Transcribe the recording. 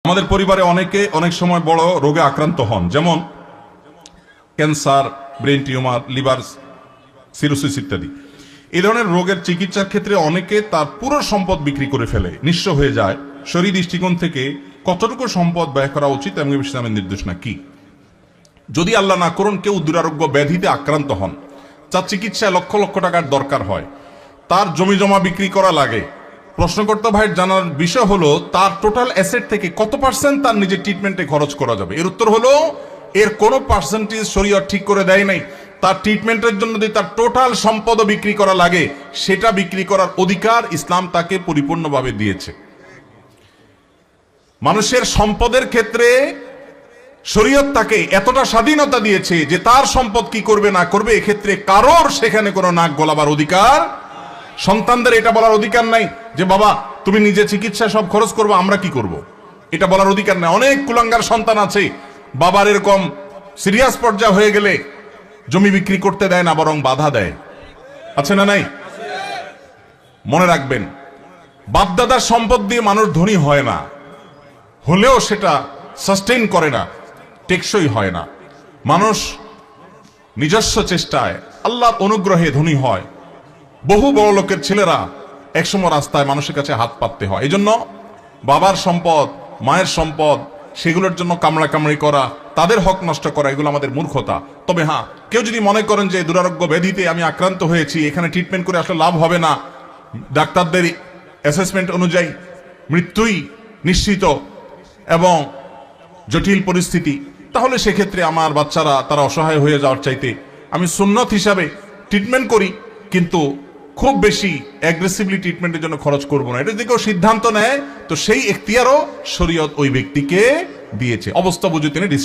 আমাদের পরিবারে অনেকে অনেক সময় বড় রোগে আক্রান্ত হন, যেমন cancer, brain tumour, liver cirrhosis ইত্যাদি। এই ধরনের রোগের চিকিৎসার ক্ষেত্রে অনেকে তার পুরো সম্পদ বিক্রি করে ফেলে, নিঃস্ব হয়ে যায়। শরীর দৃষ্টিকোণ থেকে কতটুকু সম্পদ ব্যয় করা উচিত এবং ইসলামের নির্দেশনা কি? যদি আল্লাহ না করুন কেউ দুরারোগ্য ব্যাধিতে আক্রান্ত হন, যার চিকিৎসায় লক্ষ লক্ষ টাকার দরকার হয়, তার জমি জমা বিক্রি করা লাগে, প্রশ্নকর্তা ভাইয়ের জানার বিষয় হলো তার টোটাল অ্যাসেট থেকে কত পার্সেন্ট তার নিজের ট্রিটমেন্টে খরচ করা যাবে। এর উত্তর হলো এর কোনো পার্সেন্টেজ শরীয়ত ঠিক করে দেয় নাই। তার ট্রিটমেন্টের জন্য যদি তার টোটাল সম্পদও বিক্রি করা লাগে, সেটা বিক্রি করার অধিকার ইসলাম তাকে পরিপূর্ণভাবে দিয়েছে। মানুষের সম্পদের ক্ষেত্রে শরীয়ত তাকে এতটা স্বাধীনতা দিয়েছে যে তার সম্পদ কি করবে না করবে এক্ষেত্রে কারোর সেখানে কোনো নাক গলাবার অধিকার, সন্তানদের এটা বলার অধিকার নাই যে বাবা তুমি নিজে চিকিৎসা সব খরচ করবো, আমরা কি করব, এটা বলার অধিকার নাই। অনেক কুলাঙ্গার সন্তান আছে, বাবার এরকম সিরিয়াস পর্যায়ে হয়ে গেলে জমি বিক্রি করতে দেয় না, বরং বাধা দেয়। আছে না নাই? মনে রাখবেন, বাপদাদার সম্পদ দিয়ে মানুষ ধনী হয় না, হলেও সেটা সাস্টেইন করে না, টেকসই হয় না। মানুষ নিজস্ব চেষ্টায় আল্লাহর অনুগ্রহে ধনী হয়। বহু বড় লোকের ছেলেরা একসময় রাস্তায় মানুষের কাছে হাত পাততে হয়। এই জন্য বাবার সম্পদ, মায়ের সম্পদ, সেগুলোর জন্য কামড়াকামড়ি করা, তাদের হক নষ্ট করা, এগুলো আমাদের মূর্খতা। তবে হ্যাঁ, কেউ যদি মনে করেন যে দুরারোগ্য ব্যাধিতে আমি আক্রান্ত হয়েছি, এখানে ট্রিটমেন্ট করে আসলে লাভ হবে না, ডাক্তারদের অ্যাসেসমেন্ট অনুযায়ী মৃত্যুই নিশ্চিত এবং জটিল পরিস্থিতি, তাহলে সেক্ষেত্রে আমার বাচ্চারা তারা অসহায় হয়ে যাওয়ার চাইতে আমি সুন্নত হিসাবে ট্রিটমেন্ট করি, কিন্তু খুব বেশি অ্যাগ্রেসিভলি ট্রিটমেন্টের জন্য খরচ করব না। এটা যদি কেউ সিদ্ধান্ত নেয় তো সেই এখতিয়ারও শরীয়ত ওই ব্যক্তিকে দিয়েছে। অবস্থা বুঝে তিনি ডিসিশন